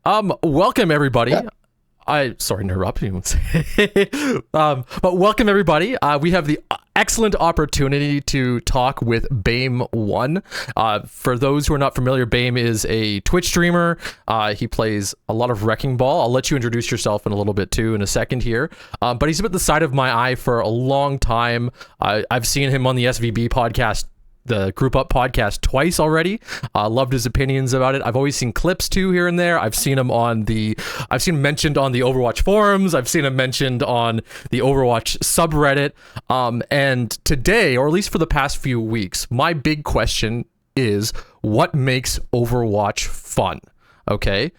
Welcome everybody. Yeah. Sorry to interrupt you. But welcome everybody. We have the excellent opportunity to talk with Bame1. For those who are not familiar, Bame is a Twitch streamer. He plays a lot of WreckingBall. I'll let you introduce yourself in a little bit too in a second here. But he's been at the side of my eye for a long time. I've seen him on the SVB podcast, the Group Up podcast, twice already. Loved his opinions about it. I've always seen clips too here and there. I've seen him mentioned on the Overwatch forums. I've seen him mentioned on the Overwatch subreddit. And today, or at least for the past few weeks, my big question is, what makes Overwatch fun? Okay.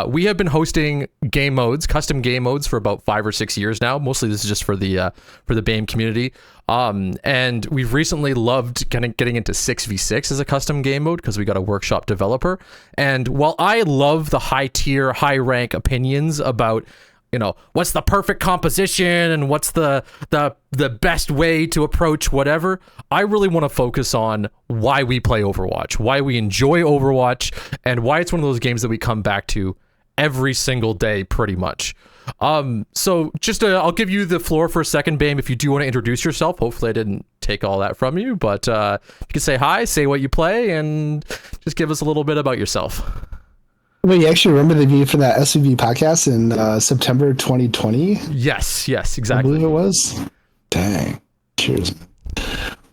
We have been hosting game modes, custom game modes, for about 5 or 6 years now. Mostly this is just for the BAME community. And we've recently loved kind of getting into 6v6 as a custom game mode because we got a workshop developer. And while I love the high tier, high rank opinions about, you know, what's the perfect composition and what's the best way to approach whatever, I really want to focus on why we play Overwatch, why we enjoy Overwatch, and why it's one of those games that we come back to every single day pretty much. So just I'll give you the floor for a second, Bame, if you do want to introduce yourself. Hopefully I didn't take all that from you, but you can say hi, say what you play, and just give us a little bit about yourself. Wait, you actually remember the video for that SVB podcast in September 2020? Yes, exactly. I believe it was. Dang. Cheers.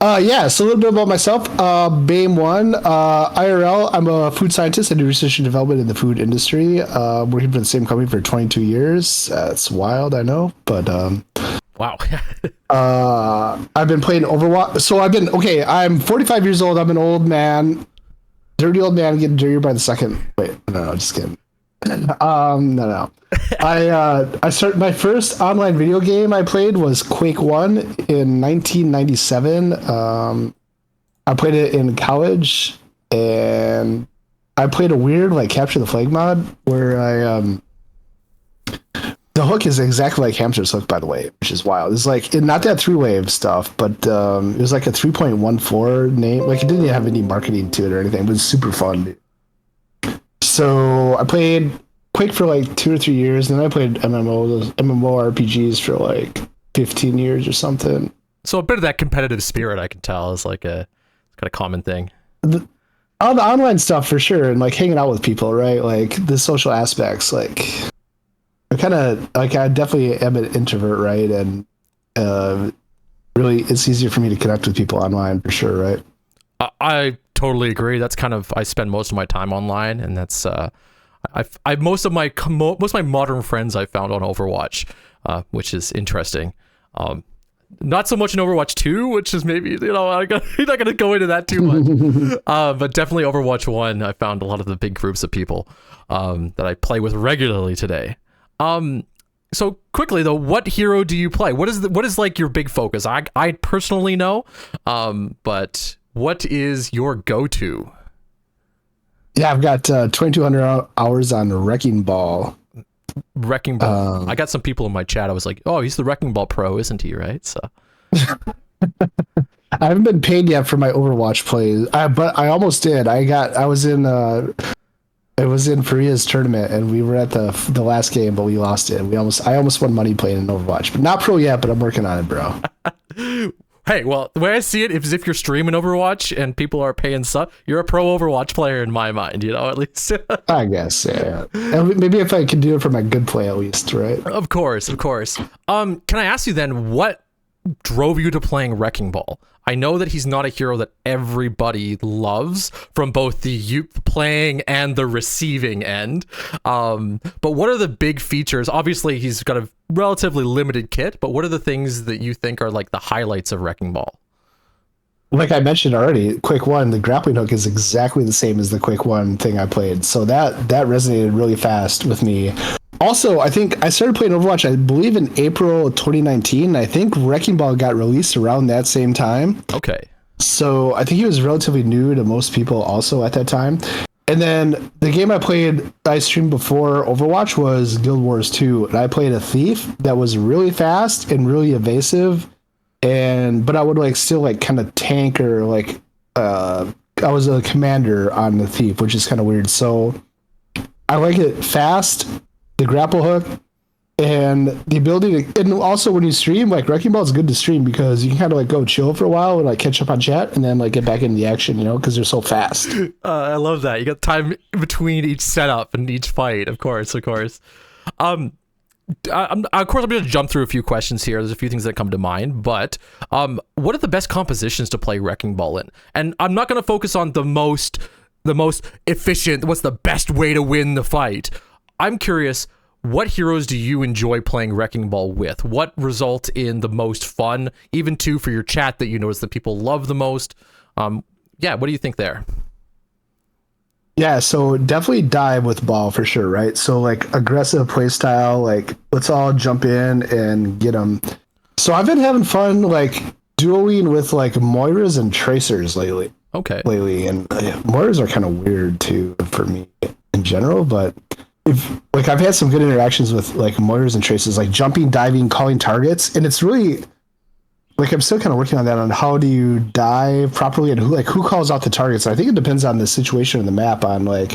Yeah, so a little bit about myself. Bame1, IRL, I'm a food scientist. I do research and development in the food industry. Working for the same company for 22 years. It's wild, I know, but wow. I've been playing Overwatch. So I'm 45 years old. I'm an old man. Dirty old man getting dirtier by the second. Wait, no, just kidding. No. I started my first online video game I played was Quake 1 in 1997. I played it in college, and I played a weird like capture the flag mod where the hook is exactly like Hamster's hook, by the way, which is wild. It's like not that 3-wave stuff, but it was like a 3.14 name. Like it didn't have any marketing to it or anything. It was super fun. So I played Quake for like 2 or 3 years, and then I played MMORPGs for like 15 years or something. So a bit of that competitive spirit, I can tell, is like a kind of common thing. All the online stuff for sure, and like hanging out with people, right? Like the social aspects, like. I definitely am an introvert, right? And really, it's easier for me to connect with people online for sure, right? I totally agree. That's kind of, I spend most of my time online, and that's most of my modern friends I found on Overwatch, which is interesting. Not so much in Overwatch 2, which is maybe, I'm not going to go into that too much. But definitely Overwatch 1, I found a lot of the big groups of people that I play with regularly today. So quickly though, what hero do you play? What is like your big focus? I personally know, but what is your go-to? Yeah, I've got 2,200 hours on WreckingBall. WreckingBall. I got some people in my chat. I was like, oh, he's the WreckingBall pro, isn't he? Right. So I haven't been paid yet for my Overwatch plays, but I almost did. It was in Korea's tournament, and we were at the last game, but we lost it. I almost won money playing in Overwatch, but not pro yet. But I'm working on it, bro. Hey, well, the way I see it is if you're streaming Overwatch and people are paying sub, you're a pro Overwatch player in my mind. At least. I guess, yeah. And maybe if I could do it for my good play, at least, right? Of course. Can I ask you then, what drove you to playing WreckingBall? I know that he's not a hero that everybody loves from both the playing and the receiving end. But what are the big features? Obviously, he's got a relatively limited kit, but what are the things that you think are like the highlights of WreckingBall? Like I mentioned already, Quake 1, the grappling hook is exactly the same as the Quake 1 thing I played. So that resonated really fast with me. Also, I think I started playing Overwatch, I believe, in April 2019. I think WreckingBall got released around that same time. Okay. So I think he was relatively new to most people also at that time. And then the game I streamed before Overwatch was Guild Wars 2. And I played a thief that was really fast and really evasive. But I would still kind of tank or I was a commander on the thief, which is kind of weird. So I like it fast, the grapple hook, and the ability to, and also when you stream, like WreckingBall is good to stream because you can kind of like go chill for a while and like catch up on chat and then like get back into the action, you know, because they're so fast. I love that. You got time between each setup and each fight, of course. Of course, I'm going to jump through a few questions here. There's a few things that come to mind, but what are the best compositions to play Wrecking Ball in? And I'm not going to focus on the most efficient, what's the best way to win the fight. I'm curious, what heroes do you enjoy playing Wrecking Ball with? What results in the most fun, even too for your chat that you notice that people love the most? Yeah, what do you think there? Yeah, so definitely dive with ball for sure, right? So like aggressive play style, like let's all jump in and get them. So I've been having fun like dueling with like Moiras and Tracers lately. Lately, and Moiras are kind of weird too for me in general, but if like I've had some good interactions with like Moiras and Tracers, like jumping, diving, calling targets, and it's really like I'm still kind of working on that, on how do you dive properly and who calls out the targets. I think it depends on the situation in the map on like,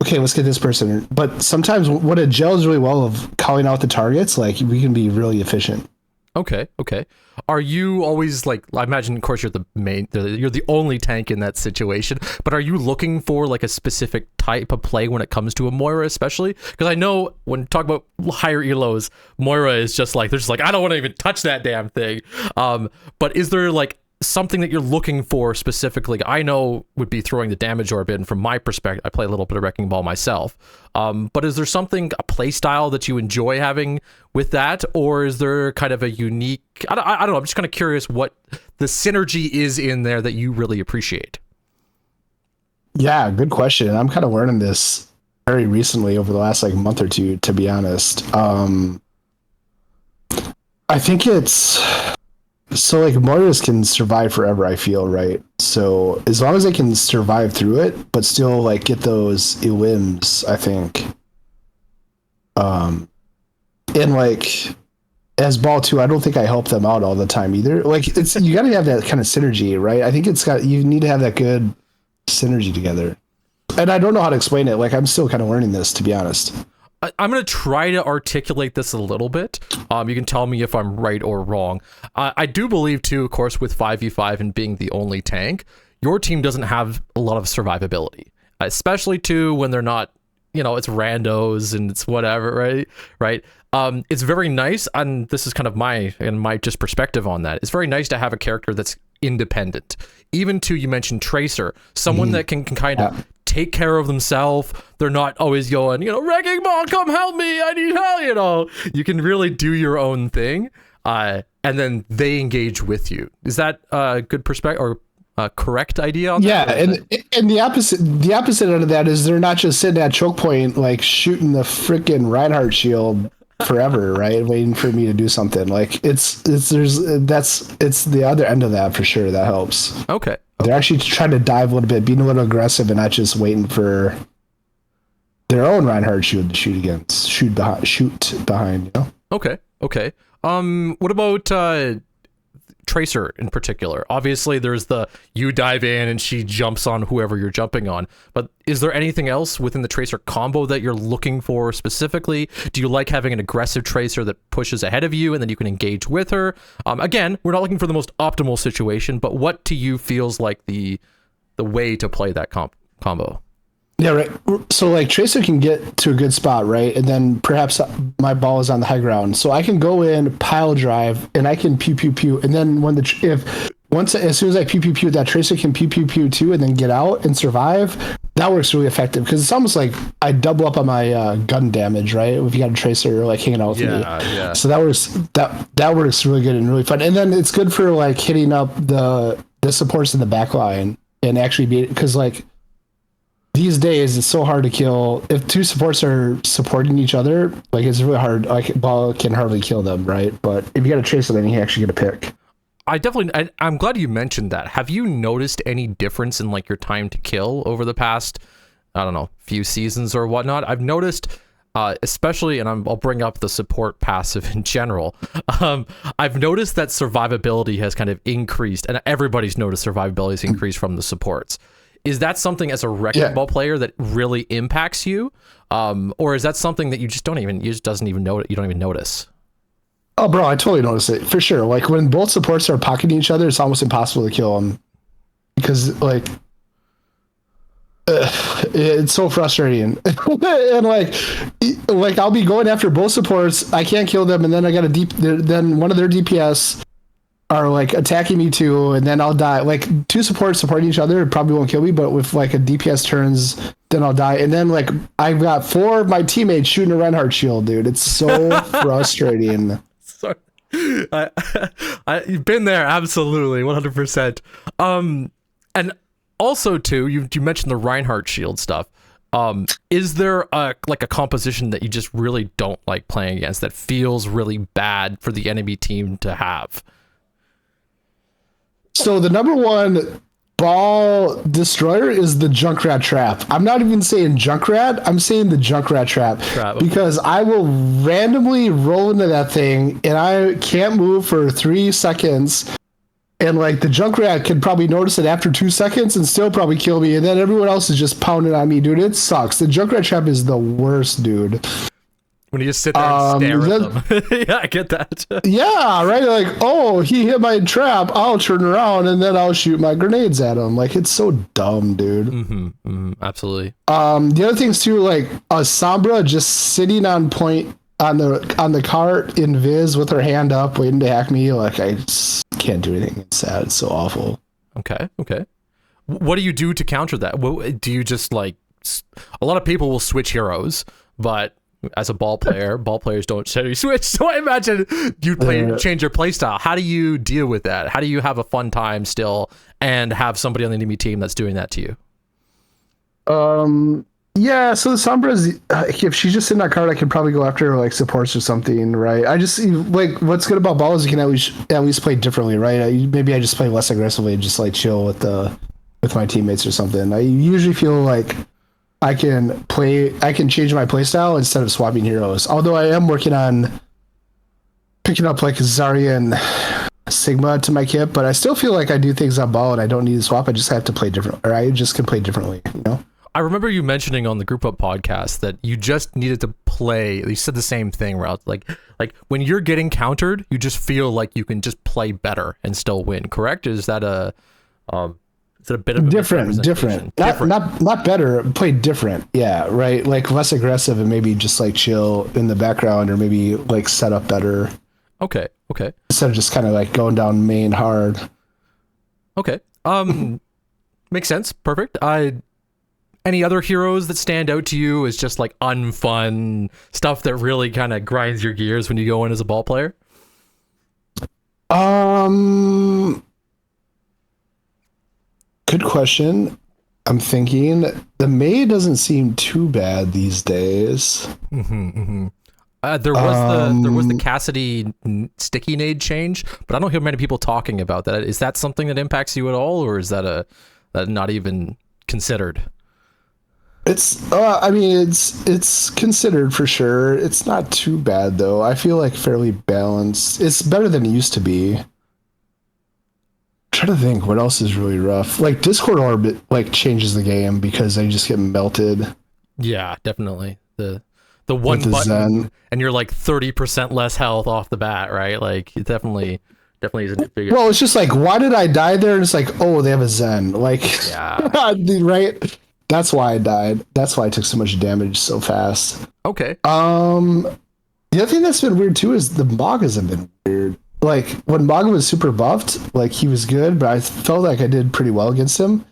okay, let's get this person. But sometimes what it gels really well of calling out the targets, like we can be really efficient. Okay. Are you always like, I imagine, of course, you're the only tank in that situation, but are you looking for like a specific type of play when it comes to a Moira, especially? Because I know when talk about higher elos, Moira is just like, they're just like, I don't want to even touch that damn thing. But is there like something that you're looking for specifically? I know would be throwing the damage orb in from my perspective. I play a little bit of Wrecking Ball myself. But is there something, a play style that you enjoy having with that? Or is there kind of a unique, I don't know, I'm just kind of curious what the synergy is in there that you really appreciate. Yeah, good question. I'm kind of learning this very recently over the last like month or two, to be honest. I think it's, so like Moiras can survive forever, I feel, right? So as long as they can survive through it, but still like get those elims, I think. And like as ball too, I don't think I help them out all the time either. Like it's, you gotta have that kind of synergy, right? I think you need to have that good synergy together. And I don't know how to explain it. Like I'm still kind of learning this, to be honest. I'm going to try to articulate this a little bit. You can tell me if I'm right or wrong. I do believe, too, of course, with 5v5 and being the only tank, your team doesn't have a lot of survivability, especially, too, when they're not, you know, it's randos and it's whatever, right? It's very nice, and this is kind of my just perspective on that. It's very nice to have a character that's independent. Even, too, you mentioned Tracer, someone that can kind of take care of themselves. They're not always going, you know, Wrecking Ball, come help me, I need help, you know. You can really do your own thing, and then they engage with you. Is that a good perspective or a correct idea on that? Yeah, and the opposite end of that is they're not just sitting at choke point like shooting the freaking Reinhardt shield forever, right? Waiting for me to do something. Like it's the other end of that for sure. That helps. Okay. They're actually trying to dive a little bit, being a little aggressive, and not just waiting for their own Reinhardt shield to shoot behind. You know. Okay. What about Tracer in particular? Obviously, there's the you dive in and she jumps on whoever you're jumping on. But is there anything else within the Tracer combo that you're looking for specifically? Do you like having an aggressive Tracer that pushes ahead of you and then you can engage with her? Again, we're not looking for the most optimal situation, but what to you feels like the way to play that combo? Yeah, right. So like Tracer can get to a good spot, right? And then perhaps my ball is on the high ground. So I can go in, pile drive, and I can pew pew pew. And then as soon as I pew pew pew, that Tracer can pew pew pew too, and then get out and survive. That works really effective because it's almost like I double up on my gun damage, right? If you got a Tracer like hanging out with me. Yeah. So that works really good and really fun. And then it's good for like hitting up the supports in the back line and actually because like these days it's so hard to kill if two supports are supporting each other. Like it's really hard. Like ball can hardly kill them, right? But if you got a Tracer, then you actually get a pick. I'm glad you mentioned that. Have you noticed any difference in like your time to kill over the past, I don't know, few seasons or whatnot? I've noticed, especially, and I'll bring up the support passive in general. I've noticed that survivability has kind of increased, and everybody's noticed survivability has increased from the supports. is that something as a wrecking ball player that really impacts you? Or is that something that you just don't even notice? Oh, bro, I totally notice it for sure. Like when both supports are pocketing each other, it's almost impossible to kill them because like it's so frustrating. And like I'll be going after both supports, I can't kill them, and then I got then one of their DPS are like attacking me too, and then I'll die. Like two supports supporting each other, it probably won't kill me, but with like a DPS turns, then I'll die. And then like I've got 4 of my teammates shooting a Reinhardt shield, dude. It's so frustrating. Sorry. You've been there, absolutely, 100%. And also too, you mentioned the Reinhardt shield stuff. Is there a composition that you just really don't like playing against that feels really bad for the enemy team to have? So the number one ball destroyer is the Junkrat trap. I'm not even saying Junkrat, I'm saying the Junkrat trap. Because I will randomly roll into that thing and I can't move for 3 seconds. And like the Junkrat can probably notice it after 2 seconds and still probably kill me. And then everyone else is just pounding on me, dude. It sucks. The Junkrat trap is the worst, dude. When you just sit there and stare at them. Yeah, I get that. Yeah, right? Like, oh, he hit my trap. I'll turn around and then I'll shoot my grenades at him. Like, it's so dumb, dude. Absolutely. The other things too, like a Sombra just sitting on point on the cart in Viz with her hand up, waiting to hack me. Like, I just can't do anything. It's sad. It's so awful. Okay. What do you do to counter that? What, do you just like? A lot of people will switch heroes, but as a ball players don't switch. So I imagine you change your play style. How do you deal with that? How do you have a fun time still and have somebody on the enemy team that's doing that to you? Yeah, so the Sombra's, if she's just in that card, I could probably go after like supports or something, right? I just like what's good about ball is you can at least play differently, right? Maybe I just play less aggressively and just like chill with my teammates or something. I usually feel like I can change my play style instead of swapping heroes. Although I am working on picking up like Zarya and Sigma to my kit, but I still feel like I do things on ball and I don't need to swap. I just have to play different, or I just can play differently, you know? I remember you mentioning on the Group Up podcast that you just needed to play. You said the same thing, Ralph. Like when you're getting countered, you just feel like you can just play better and still win. Correct? Is that a bit of different? Not better. Play different. Yeah, right. Like less aggressive and maybe just like chill in the background, or maybe like set up better. Okay. Instead of just kind of like going down main hard. Okay. Makes sense. Perfect. Any other heroes that stand out to you as just like unfun stuff that really kind of grinds your gears when you go in as a ball player? Good question. I'm thinking the May doesn't seem too bad these days. There was the Cassidy sticky nade change, but I don't hear many people talking about that. Is that something that impacts you at all, or is that not even considered? It's it's considered for sure. It's not too bad though. I feel like fairly balanced. It's better than it used to be. I'm trying to think what else is really rough. Like Discord Orbit like changes the game because they just get melted. Yeah, definitely. The one button Zen. And you're like 30% less health off the bat, right? Like it definitely isn't a figure. Well, it's just like, why did I die there? And it's like, oh, they have a Zen. Like, yeah. Right? That's why I died. That's why I took so much damage so fast. Okay. The other thing that's been weird too is the Magas have been weird. Like when Maga was super buffed, like he was good, but I felt like I did pretty well against him.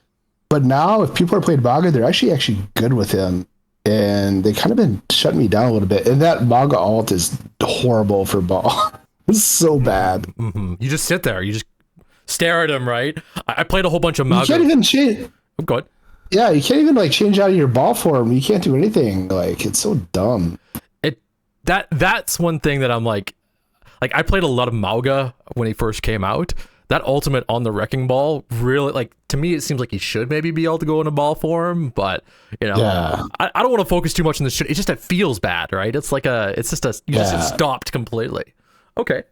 But now if people are playing Maga, they're actually good with him. And they kind of been shutting me down a little bit. And that Maga ult is horrible for ball. It's so bad. You just sit there. You just stare at him, right? I played a whole bunch of Maga. You can't even change. Oh, go ahead. Yeah, you can't even like change out of your ball form. You can't do anything. Like it's so dumb. That's one thing that I'm like I played a lot of Mauga when he first came out. That ultimate on the Wrecking Ball really, like, to me it seems like he should maybe be able to go into ball form, but you know, yeah. I don't want to focus too much on this shit. It feels bad, right? It's just you just stopped completely. Okay.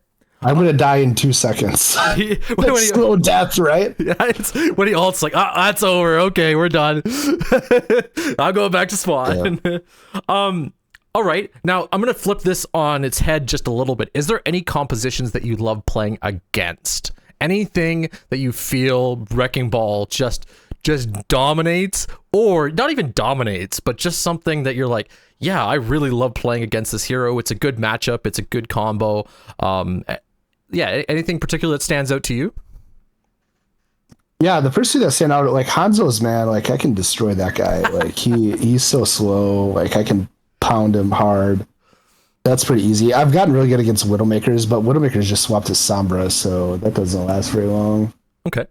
I'm gonna die in 2 seconds. That's slow death, right? Yeah, it's when he ults like, that's over. Okay, we're done. I'll go back to spawn. Yeah. All right, now I'm gonna flip this on its head just a little bit. Is there any compositions that you love playing against? Anything that you feel Wrecking Ball just dominates, or not even dominates, but just something that you're like, yeah, I really love playing against this hero. It's a good matchup. It's a good combo. Yeah, anything particular that stands out to you? Yeah, the first two that stand out, like Hanzo's, man, like I can destroy that guy. Like he's so slow. Like I can pound him hard. That's pretty easy. I've gotten really good against Widowmakers, but Widowmakers just swapped to Sombra, so that doesn't last very long. Okay.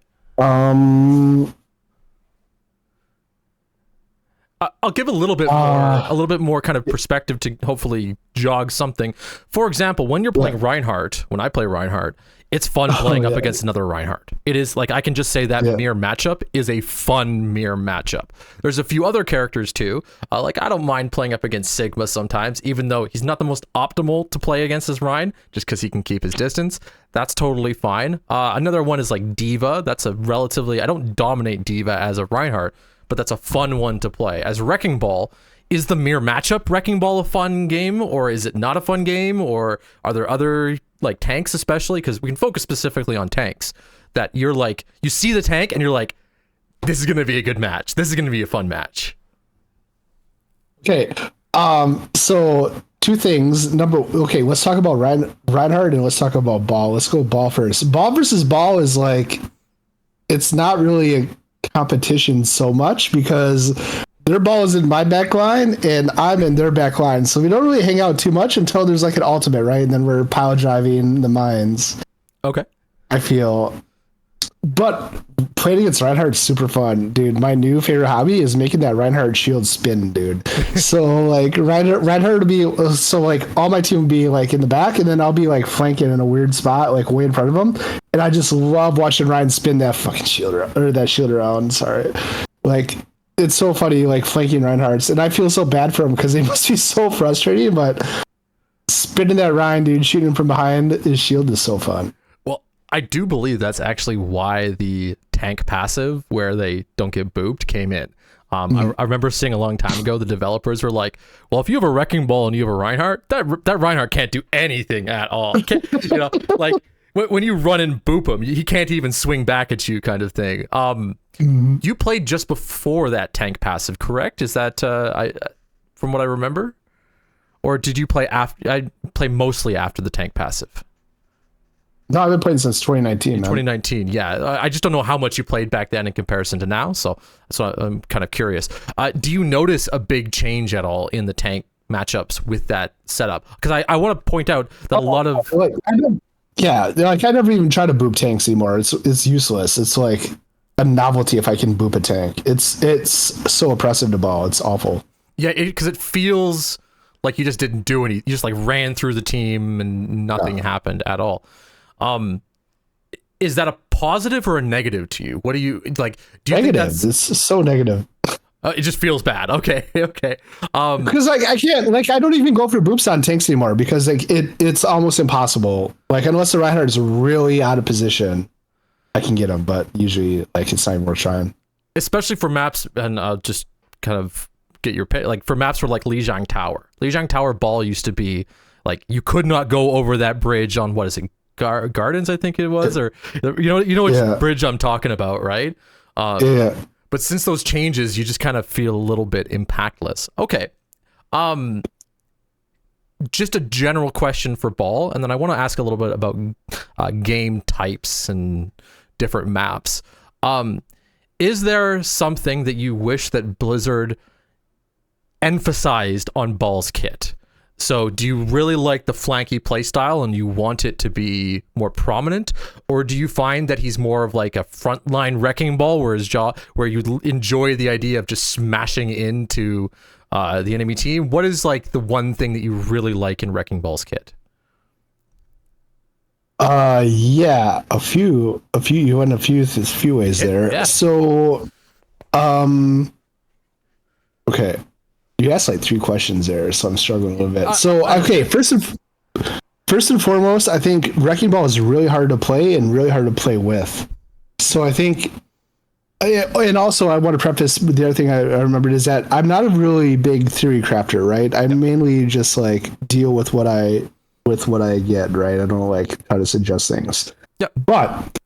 I'll give a little bit more kind of perspective to hopefully jog something. For example, when you're playing Reinhardt, when I play Reinhardt, it's fun playing up against another Reinhardt. It is like, I can just say that mirror matchup is a fun mirror matchup. There's a few other characters too. Like I don't mind playing up against Sigma sometimes, even though he's not the most optimal to play against as Rein, just because he can keep his distance. That's totally fine. Another one is like Diva. That's a relatively, I don't dominate Diva as a Reinhardt, but that's a fun one to play. As Wrecking Ball, is the mirror matchup Wrecking Ball a fun game, or is it not a fun game, or are there other like tanks especially? Because we can focus specifically on tanks that you're like, you see the tank and you're like, this is going to be a good match. This is going to be a fun match. Okay. So two things. Let's talk about Reinhardt and let's talk about Ball. Let's go Ball first. Ball versus Ball is like, it's not really a competition so much because their ball is in my back line and I'm in their back line, so we don't really hang out too much until there's like an ultimate, right? And then we're pile driving the mines. Okay, I feel, but playing against Reinhardt is super fun, dude. My new favorite hobby is making that Reinhardt shield spin, dude. So like Reinhardt would be, so like all my team would be like in the back, and then I'll be like flanking in a weird spot, like way in front of them. And I just love watching Ryan spin that fucking shield around. Sorry, like it's so funny, like flanking Reinhardt's, and I feel so bad for him because they must be so frustrating. But spinning that Ryan, dude, shooting him from behind his shield is so fun. I do believe that's actually why the tank passive, where they don't get booped, came in. I remember seeing a long time ago, the developers were like, well, if you have a Wrecking Ball and you have a Reinhardt, that Reinhardt can't do anything at all. You know, like when you run and boop him, he can't even swing back at you, kind of thing. You played just before that tank passive, correct? Is that from what I remember? Or did you play after? I play mostly after the tank passive. No, I've been playing since 2019. 2019, yeah. I just don't know how much you played back then in comparison to now, so that's why I'm kind of curious. Do you notice a big change at all in the tank matchups with that setup? Because I want to point out that a lot of... I never even try to boop tanks anymore. It's useless. It's like a novelty if I can boop a tank. It's so oppressive to ball. It's awful. Yeah, because it feels like you just didn't do anything. You just like ran through the team and nothing happened at all. Is that a positive or a negative to you? What do you like? Do you negative? Think that's... It's so negative. It just feels bad. Okay. Because like I can't, like I don't even go for boops on tanks anymore because like it's almost impossible. Like unless the Reinhardt is really out of position, I can get him. But usually, like it's not even worth trying. Especially for maps, and just kind of get your pay. Like for maps where like Lijiang Tower. Lijiang Tower Ball used to be like you could not go over that bridge on what is it? Gardens, I think it was, or you know which bridge I'm talking about, right? But since those changes, you just kind of feel a little bit impactless. Okay. Just a general question for Ball, and then I want to ask a little bit about game types and different maps. Is there something that you wish that Blizzard emphasized on Ball's kit? So do you really like the flanky playstyle and you want it to be more prominent? Or do you find that he's more of like a frontline Wrecking Ball where you enjoy the idea of just smashing into the enemy team? What is like the one thing that you really like in Wrecking Ball's kit? Yeah, a few you went a few ways there. Yeah. So okay. You asked like 3 questions there, so I'm struggling a little bit. So, okay, first first and foremost, I think Wrecking Ball is really hard to play and really hard to play with. So I think, and also I want to preface with the other thing I remembered is that I'm not a really big theory crafter, right? I mainly just like deal with what I get, right? I don't like try to suggest things. Yeah. But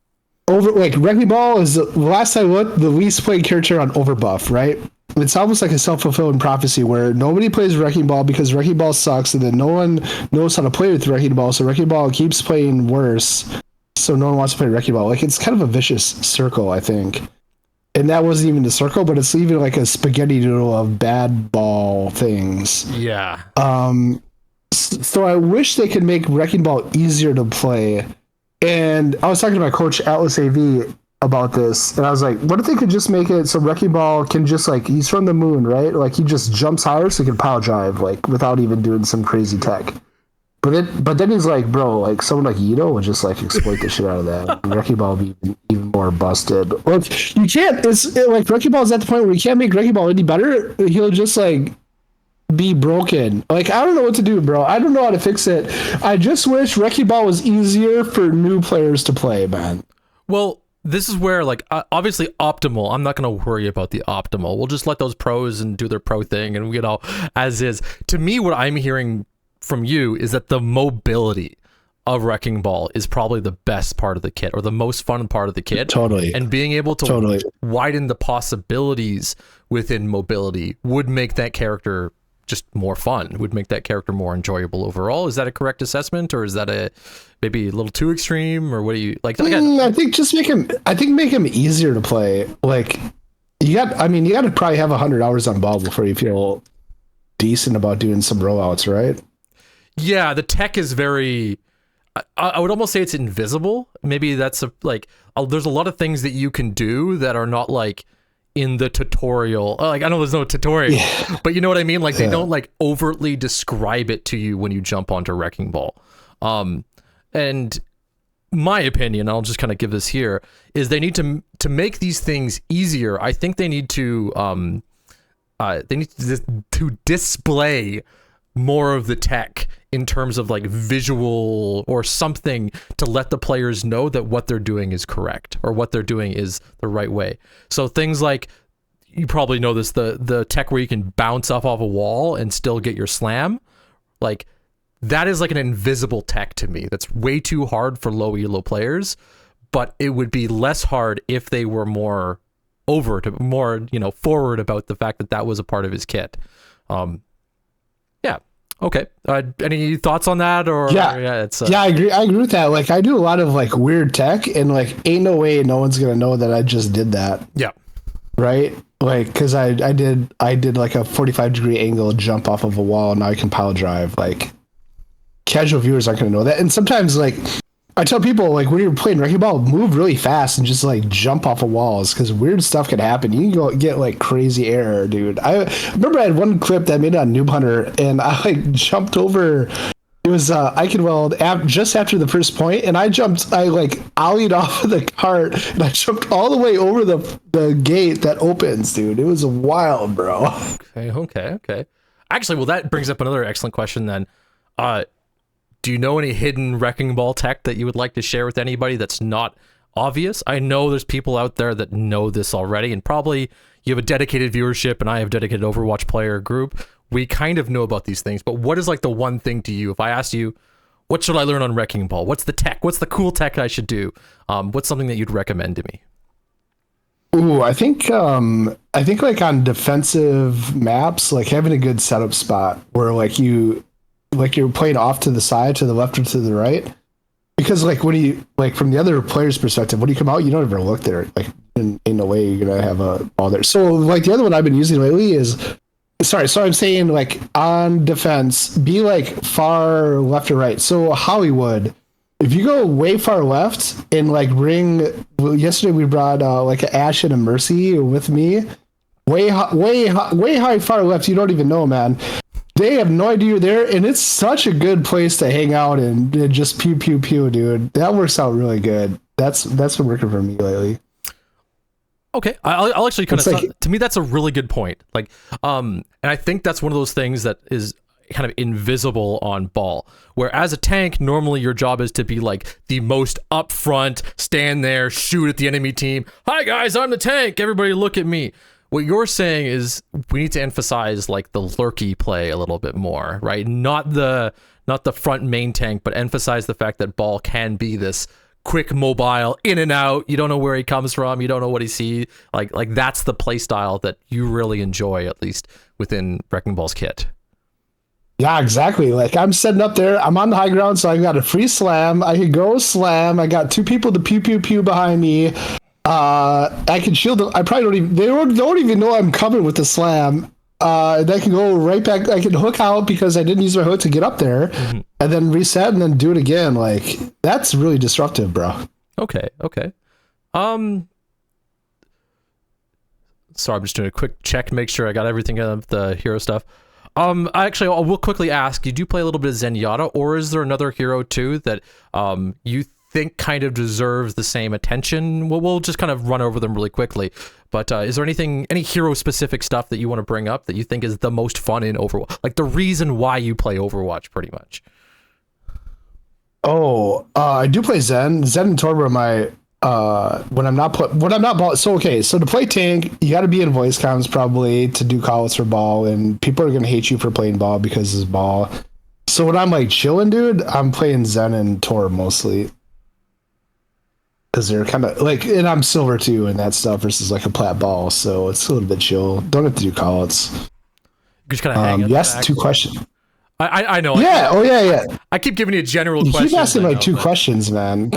Wrecking Ball is the last I looked, the least played character on Overbuff, right? It's almost like a self-fulfilling prophecy where nobody plays Wrecking Ball because Wrecking Ball sucks, and then no one knows how to play with Wrecking Ball, so Wrecking Ball keeps playing worse, so no one wants to play Wrecking Ball. Like, it's kind of a vicious circle, I think. And that wasn't even the circle, but it's even like a spaghetti noodle of bad ball things. Yeah. So I wish they could make Wrecking Ball easier to play. And I was talking to my coach, Atlas AV, about this, and I was like, what if they could just make it so Wrecking Ball can just, like, he's from the moon, right? Like, he just jumps higher so he can power drive, like, without even doing some crazy tech. But then he's like, bro, like, someone like Ito would just, like, exploit the shit out of that. Wrecking Ball would be even more busted. Like, you can't, like, Wrecking Ball is at the point where you can't make Wrecking Ball any better. He'll just, like, be broken. Like, I don't know what to do, bro. I don't know how to fix it. I just wish Wrecking Ball was easier for new players to play, man. Well, this is where, like, obviously optimal, I'm not going to worry about the optimal. We'll just let those pros and do their pro thing and, you know, as is. To me, what I'm hearing from you is that the mobility of Wrecking Ball is probably the best part of the kit, or the most fun part of the kit. Totally. And being able to widen the possibilities within mobility would make that character just more fun, would make that character more enjoyable overall. Is that a correct assessment, or is that maybe a little too extreme, or what do you like? I think just make him easier to play. Like, you got to probably have 100 hours on ball before you feel decent about doing some rollouts, right? Yeah, the tech is very, I would almost say it's invisible. Maybe that's there's a lot of things that you can do that are not like in the tutorial. Like, I know there's no tutorial, but you know what I mean? Like, they don't like overtly describe it to you when you jump onto Wrecking Ball. And my opinion, I'll just kind of give this here, is they need to make these things easier. I think they need to to display more of the tech in terms of like visual or something to let the players know that what they're doing is correct, or what they're doing is the right way. So things like, you probably know this, the tech where you can bounce off a wall and still get your slam, like that is like an invisible tech to me. That's way too hard for low elo players, but it would be less hard if they were more more, you know, forward about the fact that that was a part of his kit. Yeah. Okay. Any thoughts on that? Or yeah, I agree. I agree with that. Like, I do a lot of like weird tech, and like, ain't no way no one's gonna know that I just did that. Yeah. Right. Like, because I did like a 45-degree angle jump off of a wall, and now I can pile drive. Like, casual viewers aren't gonna know that. And sometimes, like, I tell people, like, when you're playing Wrecking Ball, move really fast and just like jump off of walls, because weird stuff can happen. You can go get like crazy error, dude. I remember I had one clip that I made on Noob Hunter, and I like jumped over. It was Eichenwald just after the first point, and I like ollied off of the cart, and I jumped all the way over the gate that opens, dude. It was wild, bro. Okay. Actually, well, that brings up another excellent question then. Do you know any hidden Wrecking Ball tech that you would like to share with anybody that's not obvious? I know there's people out there that know this already, and probably you have a dedicated viewership, and I have a dedicated Overwatch player group. We kind of know about these things, but what is like the one thing to you? If I asked you, what should I learn on Wrecking Ball? What's the tech? What's the cool tech I should do? What's something that you'd recommend to me? Ooh, I think like on defensive maps, like having a good setup spot where you're playing off to the side, to the left or to the right, because like when you, like, from the other player's perspective, when you come out, you don't ever look there. Like, in a way, you're gonna have a ball there. So like the other one I've been using lately is, so I'm saying, like, on defense, be like far left or right. So Hollywood, if you go way far left and like yesterday we brought like an Ash and a Mercy with me, way high far left. You don't even know, man. They have no idea you're there, and it's such a good place to hang out and just pew pew pew, dude. That works out really good. That's been working for me lately. Okay, I'll actually kind of, to me, that's a really good point. Like, and I think that's one of those things that is kind of invisible on ball. Where as a tank, normally your job is to be like the most upfront, stand there, shoot at the enemy team. Hi guys, I'm the tank. Everybody look at me. What you're saying is we need to emphasize like the lurky play a little bit more, right? Not the front main tank, but emphasize the fact that ball can be this quick mobile in and out. You don't know where he comes from. You don't know what he sees. Like that's the play style that you really enjoy, at least within WreckingBall's kit. Yeah, exactly. Like I'm setting up there. I'm on the high ground, so I got a free slam. I can go slam. I got 2 people to pew pew pew behind me. I can shield them. I probably don't even. They don't even know I'm coming with the slam. And I can go right back. I can hook out because I didn't use my hook to get up there, and then reset and then do it again. Like that's really disruptive, bro. Okay. Sorry, I'm just doing a quick check, make sure I got everything of the hero stuff. Actually, I will quickly ask, you do play a little bit of Zenyatta, or is there another hero too that you think kind of deserves the same attention? We'll just kind of run over them really quickly. But is there any hero-specific stuff that you want to bring up that you think is the most fun in Overwatch? Like the reason why you play Overwatch, pretty much. I do play Zen. Zen and Torb are my when I'm not ball. So okay, so to play tank, you got to be in voice comms probably to do calls for ball, and people are gonna hate you for playing ball because it's ball. So when I'm like chilling, dude, I'm playing Zen and Torb mostly. Because they're kind of like, and I'm silver too and that stuff versus like a plat ball, so it's a little bit chill. Don't have to do call-outs. You just kind of hang you asked 2 questions. I know. Yeah. Yeah. I keep giving you a general question. You keep asking like 2 questions, man.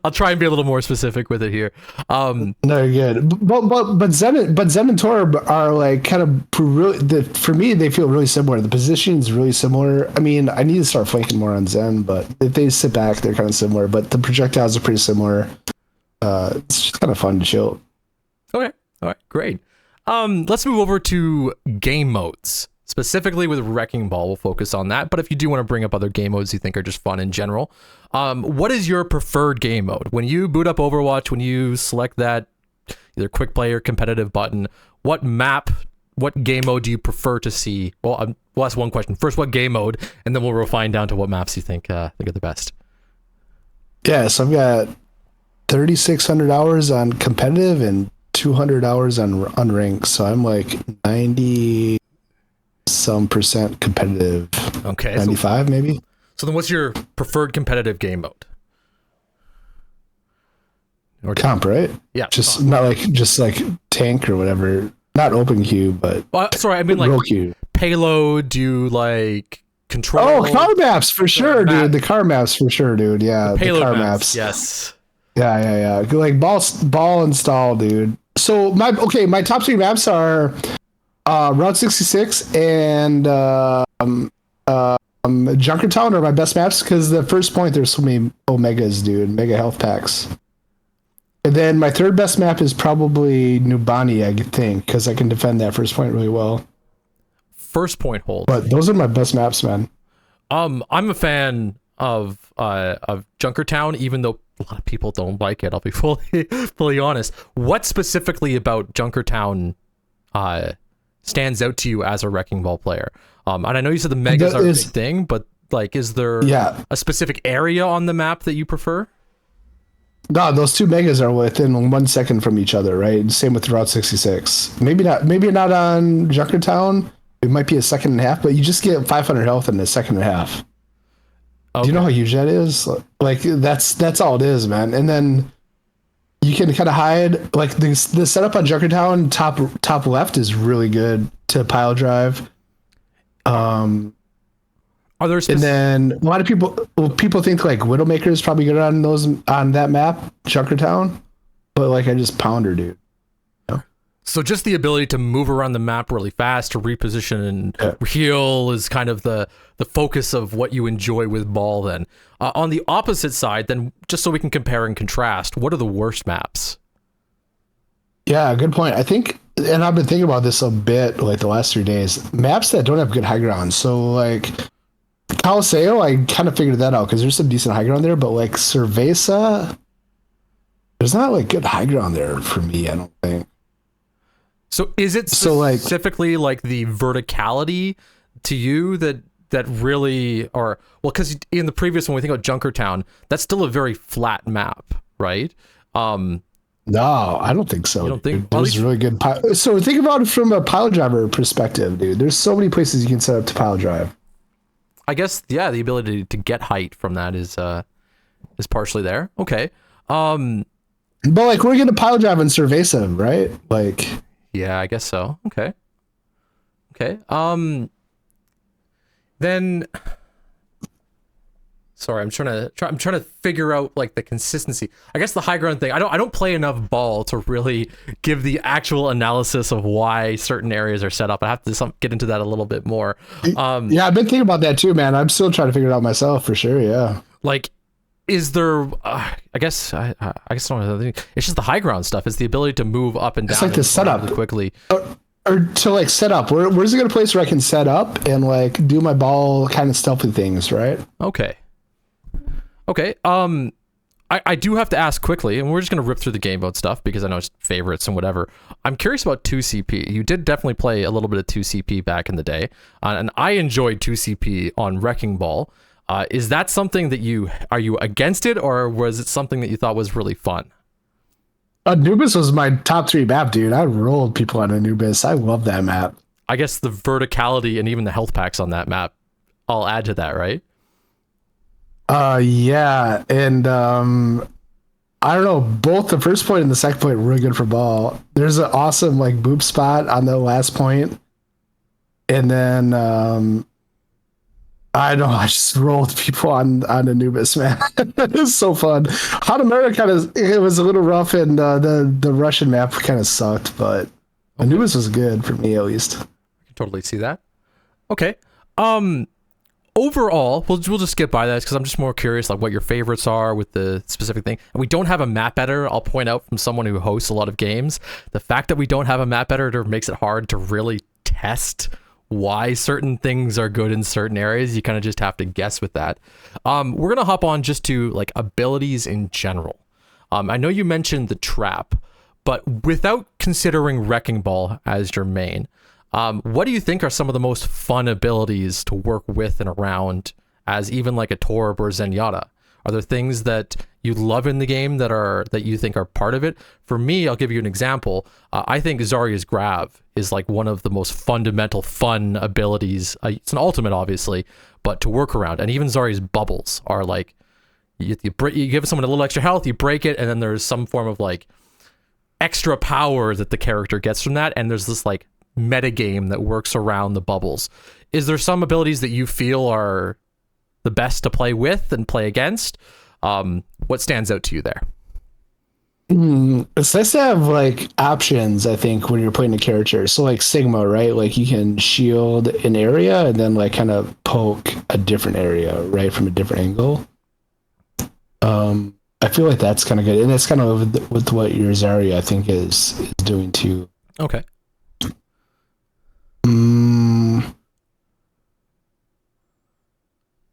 I'll try and be a little more specific with it here. No, you're good. But Zen and Torb are like kind of really, for me, they feel really similar. The position is really similar. I mean, I need to start flanking more on Zen, but if they sit back, they're kind of similar. But the projectiles are pretty similar. It's just kind of fun to chill. Okay. All right. Great. Let's move over to game modes. Specifically with Wrecking Ball, we'll focus on that. But if you do want to bring up other game modes you think are just fun in general, what is your preferred game mode? When you boot up Overwatch, when you select that either quick play or competitive button, what game mode do you prefer to see? Well, we'll ask one question. First, what game mode? And then we'll refine down to what maps you think are the best. Yeah, so I've got 3,600 hours on competitive and 200 hours on unranked. So I'm like 90... some percent competitive. Okay, 95 maybe. So then what's your preferred competitive game mode? Or comp, right? Yeah, just comp. not like just like tank or whatever, not open queue, but sorry, I mean like queue. Payload. Do you like control? Car maps for sure, dude. The car maps for sure, dude. Yeah, the car maps. Yes. Yeah. Like ball install, dude. So my top 3 maps are Route 66 and Junkertown are my best maps because the first point there's so many Omegas, dude. Mega health packs. And then my third best map is probably Nubani, I think, because I can defend that first point really well. First point hold. But those are my best maps, man. I'm a fan of Junkertown, even though a lot of people don't like it. I'll be fully honest. What specifically about Junkertown stands out to you as a Wrecking Ball player? And I know you said the megas are a big thing, but like, is there a specific area on the map that you prefer? No, those 2 megas are within 1 second from each other, right? Same with Route 66. Maybe not on Junkertown. It might be a second and a half, but you just get 500 health in a second and a half. Okay. Do you know how huge that is? Like that's all it is, man. And then you can kind of hide, like the setup on Junkertown top left is really good to pile drive. Are there and then a lot of people think like Widowmaker is probably good on that map, Junkertown, but like I just pound her, dude. So just the ability to move around the map really fast, to reposition and heal is kind of the focus of what you enjoy with ball then. On the opposite side, then, just so we can compare and contrast, what are the worst maps? Yeah, good point. I think, and I've been thinking about this a bit like the last 3 days, maps that don't have good high ground. So like Caliseo, I kind of figured that out because there's some decent high ground there, but like Cerveza, there's not like good high ground there for me, I don't think. So is it specifically like the verticality to you that really, or well, because in the previous one we think about Junkertown, that's still a very flat map, right? No, I don't think so. You don't think? Dude, there's really good. So think about it from a pile driver perspective, dude. There's so many places you can set up to pile drive. I guess the ability to get height from that is partially there. Okay. But like we're gonna pile drive in Cerveza, right? Like. Yeah, I guess so. Okay. Then, sorry, I'm trying to figure out like the consistency. I guess the high ground thing. I don't play enough ball to really give the actual analysis of why certain areas are set up. I have to get into that a little bit more. Yeah, I've been thinking about that too, man. I'm still trying to figure it out myself for sure. Yeah. Like, is there? I guess I don't know. It's just the high ground stuff. It's the ability to move up and down. It's like the setup quickly. Or to like set up. Where's a good place where I can set up and like do my ball kind of stealthy things, right? Okay. I do have to ask quickly, and we're just gonna rip through the game mode stuff because I know it's favorites and whatever. I'm curious about 2CP. You did definitely play a little bit of 2CP back in the day, and I enjoyed 2CP on WreckingBall. Is that something that are you against it, or was it something that you thought was really fun? Anubis was my top 3 map, dude. I rolled people on Anubis. I love that map. I guess the verticality and even the health packs on that map all add to that, right? Yeah, and I don't know, both the first point and the second point were really good for ball. There's an awesome like boop spot on the last point, and then I know I just rolled people on Anubis, man. It was so fun. Hot America it was a little rough, and the Russian map kind of sucked, but Anubis was good for me at least. I can totally see that. Okay. Overall, we'll just skip by that because I'm just more curious like what your favorites are with the specific thing. And we don't have a map editor. I'll point out from someone who hosts a lot of games, the fact that we don't have a map editor makes it hard to really test why certain things are good in certain areas. You kind of just have to guess with that. We're gonna hop on just to like abilities in general. I know you mentioned the trap, but without considering Wrecking Ball as your main, what do you think are some of the most fun abilities to work with and around as even like a Torb or Zenyatta? Are there things that you love in the game that you think are part of it? For me, I'll give you an example. I think Zarya's Grav is like one of the most fundamental fun abilities. It's an ultimate, obviously, but to work around. And even Zarya's bubbles are like, you give someone a little extra health, you break it, and then there's some form of like extra power that the character gets from that. And there's this like metagame that works around the bubbles. Is there some abilities that you feel are the best to play with and play against? What stands out to you there? It's nice to have like options, I think, when you're playing a character. So like Sigma, right? Like you can shield an area and then like kind of poke a different area, right, from a different angle. I feel like that's kind of good, and that's kind of with what your Zarya, I think, is doing too. Okay.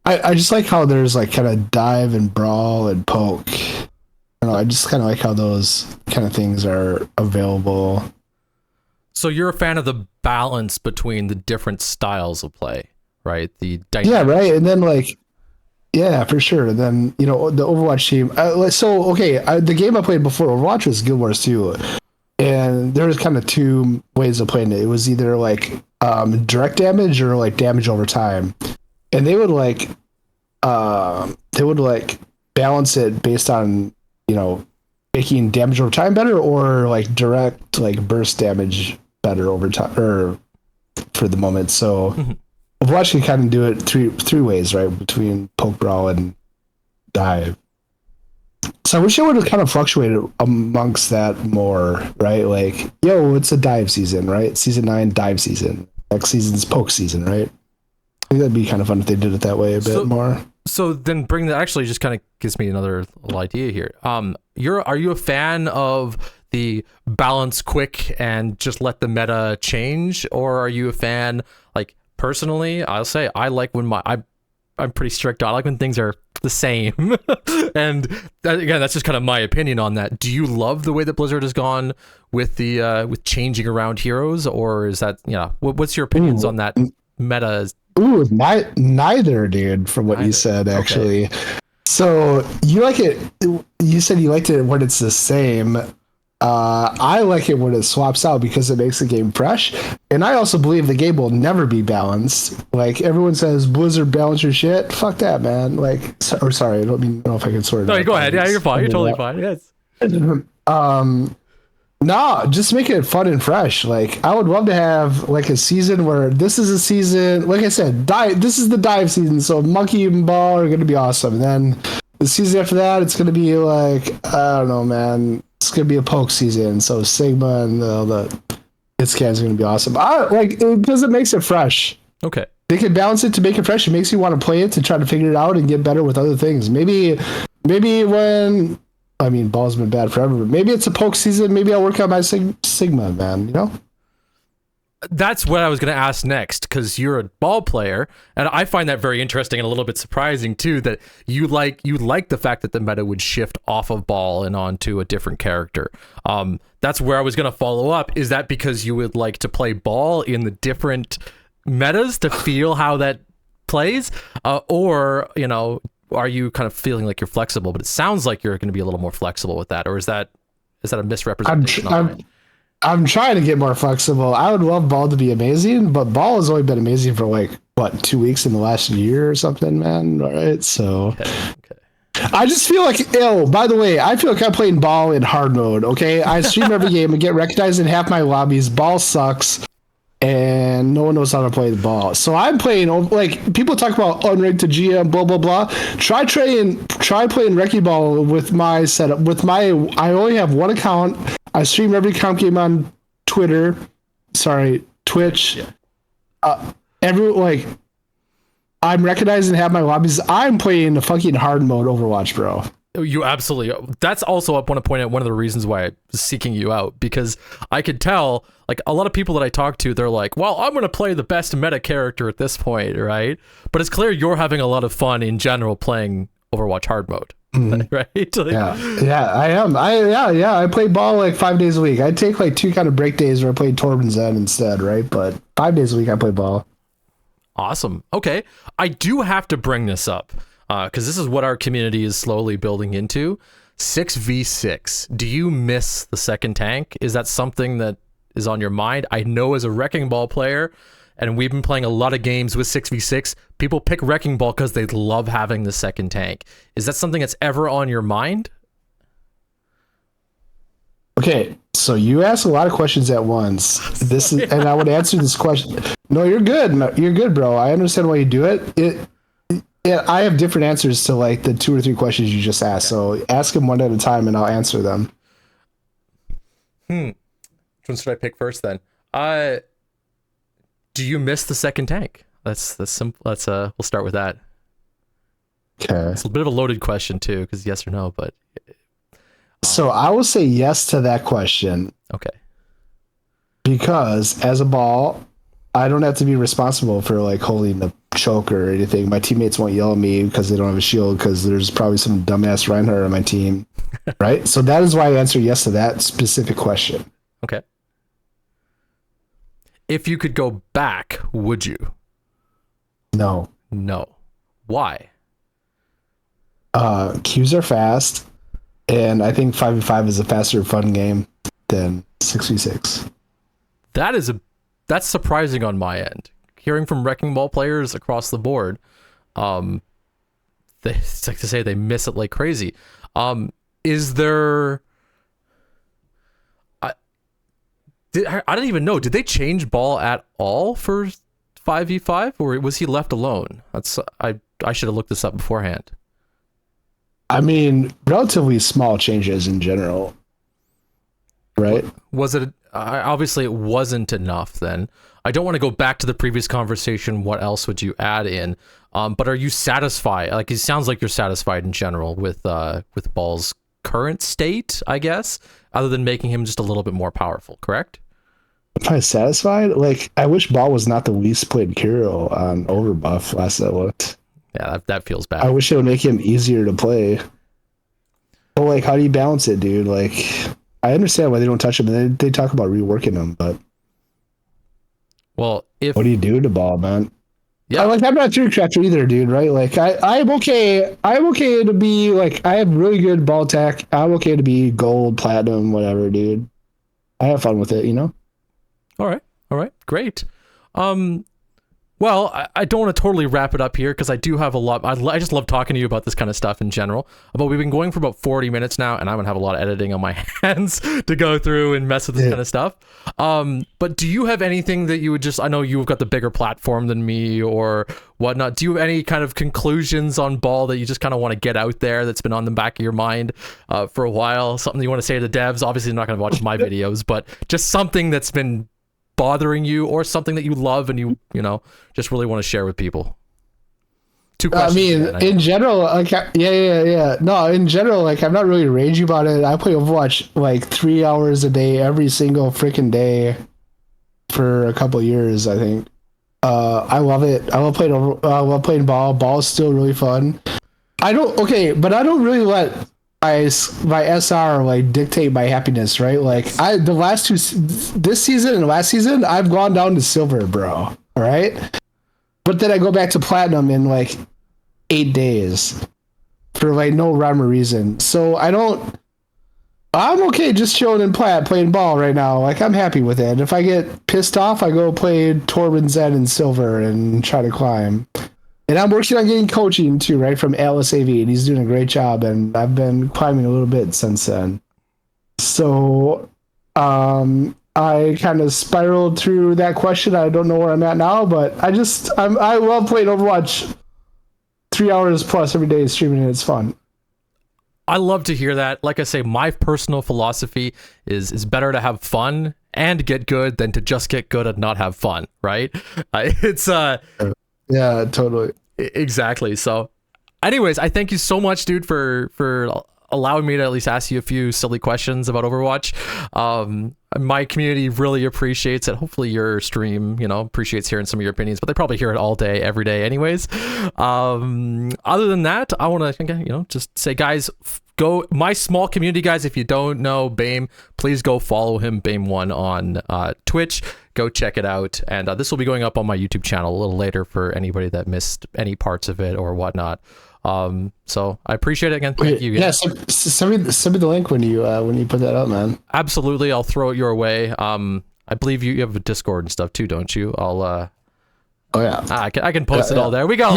I just like how there's like kind of dive and brawl and poke. I just kind of like how those kind of things are available. So you're a fan of the balance between the different styles of play, right? Yeah, right. And then like, yeah, for sure. And then, the Overwatch team. The game I played before Overwatch was Guild Wars 2. And there was kind of 2 ways of playing it. It was either like direct damage or like damage over time. And they would balance it based on, making damage over time better, or like direct like burst damage better over time, or for the moment. So Overwatch can kind of do it three ways, right? Between poke, brawl, and dive. So I wish it would have kind of fluctuated amongst that more, right? Like, it's a dive season, right? Season 9 dive season. Next season's poke season, right? I think that'd be kind of fun if they did it that way a bit more. So then bring that actually just kind of gives me another little idea here. Are you a fan of the balance quick and just let the meta change? Or are you a fan, like personally, I'll say I like when I'm pretty strict. I like when things are the same. And again, that's just kind of my opinion on that. Do you love the way that Blizzard has gone with the with changing around heroes, or is that, what's your opinions on that meta is? Ooh, neither, dude. From what you said, actually. Okay. So you like it? You said you liked it when it's the same. I like it when it swaps out because it makes the game fresh, and I also believe the game will never be balanced. Like everyone says, Blizzard balance your shit. Fuck that, man. Like, or sorry, I don't know if I can sort it out. No, go ahead. Yeah, you're fine. You're totally fine. Yes. No, just make it fun and fresh. Like I would love to have like a season where this is a season. Like I said, this is the dive season, so Monkey and Ball are going to be awesome. And then the season after that, it's going to be like I don't know, man. It's going to be a poke season, so Sigma and the hit scans are going to be awesome. I like it because it makes it fresh. Okay. They can balance it to make it fresh. It makes you want to play it to try to figure it out and get better with other things. Maybe when. I mean, ball's been bad forever, but maybe it's a poke season. Maybe I'll work out my Sigma, man, you know? That's what I was going to ask next, because you're a ball player, and I find that very interesting and a little bit surprising, too, that you like the fact that the meta would shift off of ball and onto a different character. That's where I was going to follow up. Is that because you would like to play ball in the different metas to feel how that plays? Or, you know... Are you kind of feeling like you're flexible? But it sounds like you're going to be a little more flexible with that, or is that a misrepresentation? I'm trying to get more flexible. I would love ball to be amazing, but ball has only been amazing for like 2 weeks in the last year or something, man. All right, so okay. I just feel like by the way, I feel like I'm playing ball in hard mode. Okay, I stream every game and get recognized in half my lobbies. Ball sucks. And no one knows how to play the ball. So I'm playing, like, people talk about unranked to GM, blah, blah, blah. Try playing WreckingBall with my setup. I only have one account. I stream every comp game on Twitch. Yeah. I'm recognized and have my lobbies. I'm playing the fucking hard mode Overwatch, bro. You absolutely. That's also, I want to point out one of the reasons why I was seeking you out, because I could tell, like, a lot of people that I talk to, they're like, well, I'm going to play the best meta character at this point, right? But it's clear you're having a lot of fun in general playing Overwatch hard mode, right? Like, yeah, I am. I play ball like 5 days a week. I take like 2 kind of break days where I play Torben's End instead, right? But 5 days a week I play ball. Awesome. Okay. I do have to bring this up. Because this is what our community is slowly building into. 6v6. Do you miss the second tank? Is that something that is on your mind? I know as a WreckingBall player, and we've been playing a lot of games with 6v6, people pick WreckingBall because they love having the second tank. Is that something that's ever on your mind? Okay, so you ask a lot of questions at once. And I would answer this question. No, you're good. You're good, bro. I understand why you do it. Yeah, I have different answers to like the 2 or 3 questions you just asked. So ask them one at a time, and I'll answer them. Which one should I pick first then? Do you miss the second tank? That's simple. We'll start with that. Okay. It's a bit of a loaded question too, because yes or no, but. So I will say yes to that question. Okay. Because as a ball, I don't have to be responsible for like holding the choke or anything. My teammates won't yell at me because they don't have a shield because there's probably some dumbass Reinhardt on my team, right? So that is why I answer yes to that specific question. Okay. If you could go back, would you? No. Why? Queues are fast, and I think 5v5 is a faster, fun game than 6v6. That's surprising on my end. Hearing from WreckingBall players across the board, it's like to say they miss it like crazy. Is there? I don't even know. Did they change ball at all for 5v5, or was he left alone? I should have looked this up beforehand. I mean, relatively small changes in general, right? Was it? Obviously, it wasn't enough then. I don't want to go back to the previous conversation. What else would you add in? But are you satisfied? Like, it sounds like you're satisfied in general with Ball's current state, I guess, other than making him just a little bit more powerful, correct? Am I satisfied? Like, I wish Ball was not the least played hero on Overbuff last I looked. Yeah, that feels bad. I wish it would make him easier to play. But, like, how do you balance it, dude? Like, I understand why they don't touch him, and they talk about reworking him, but... Well, if What do you do to ball, man? yeah, I'm not too crafter either, dude. Right? Like I'm okay. I'm okay to be like I have really good ball tech. I'm okay to be gold, platinum, whatever, dude. I have fun with it, you know. all right, great. Well, I don't want to totally wrap it up here because I do have a lot. I just love talking to you about this kind of stuff in general. But we've been going for about 40 minutes now, and I'm gonna have a lot of editing on my hands to go through and mess with this kind of stuff. But do you have anything that you would just? I know you've got the bigger platform than me or whatnot. Do you have any kind of conclusions on ball that you just kind of want to get out there that's been on the back of your mind for a while? Something you want to say to the devs? Obviously, they're not gonna watch my videos, but just something that's been bothering you or something that you love and you know just really want to share with people. Two questions. I mean, in general, like, yeah. No, in general, like, I'm not really ragey about it. I play Overwatch like 3 hours a day, every single freaking day for a couple of years, I think. I love it. I love playing ball. Ball is still really fun. But I don't really let my SR like dictate my happiness, right? Like this season and last season, I've gone down to silver, bro. All right. But then I go back to platinum in like 8 days for like no rhyme or reason. So I'm okay just chilling in plat playing ball right now. Like I'm happy with it. If I get pissed off, I go play Torben Zen in silver and try to climb. And I'm working on getting coaching too, right, from Atlas AV, and he's doing a great job. And I've been climbing a little bit since then. So I kind of spiraled through that question. I don't know where I'm at now, but I love playing Overwatch 3 hours plus every day streaming, and it's fun. I love to hear that. Like I say, my personal philosophy is better to have fun and get good than to just get good and not have fun, right? It's Yeah, totally. Exactly. So anyways, I thank you so much, dude, for allowing me to at least ask you a few silly questions about Overwatch. My community really appreciates it. Hopefully your stream, appreciates hearing some of your opinions, but they probably hear it all day, every day anyways. Other than that, I want to, just say, guys, go my small community, guys. If you don't know Bame, please go follow him, Bame1 on Twitch. Go check it out. And this will be going up on my YouTube channel a little later for anybody that missed any parts of it or whatnot. So I appreciate it again. Thank you. Yeah, send me the link when you put that up, man. Absolutely, I'll throw it your way. I believe you have a Discord and stuff too, don't you? I'll. Oh yeah. I can post it all there. We got.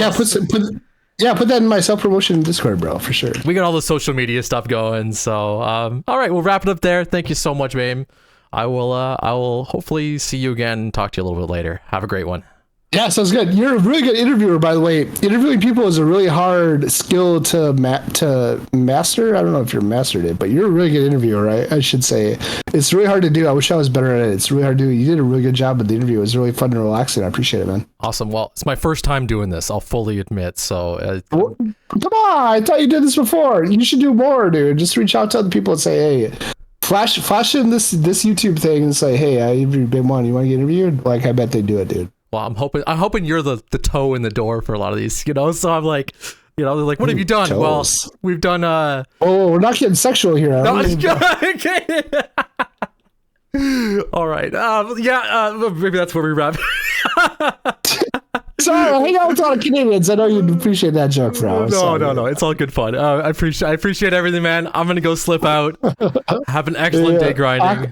Yeah, put that in my self-promotion Discord, bro, for sure. We got all the social media stuff going. So all right, we'll wrap it up there. Thank you so much, Bame. I will hopefully see you again and talk to you a little bit later. Have a great one. Yeah, sounds good. You're a really good interviewer, by the way. Interviewing people is a really hard skill to master. I don't know if you're mastered it, but you're a really good interviewer, right? I should say. It's really hard to do. I wish I was better at it. It's really hard to do. You did a really good job with the interview. It was really fun and relaxing. I appreciate it, man. Awesome. Well, it's my first time doing this. I'll fully admit. So come on. I thought you did this before. You should do more, dude. Just reach out to other people and say, hey, flash in this YouTube thing and say, hey, I interviewed Bame1. You want to get interviewed? Like, I bet they do it, dude. Well, I'm hoping you're the toe in the door for a lot of these, so I'm like, they're like, what have you done? Toes. Well, we've done we're not getting sexual here. No, okay. All right. Maybe that's where we wrap. Sorry, I hang out with a lot of Canadians. I know you'd appreciate that joke, bro. No. It's all good fun. I appreciate everything, man. I'm gonna go slip out. Have an excellent day grinding.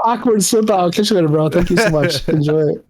Awkward slip out. Catch you later, bro. Thank you so much. Enjoy it.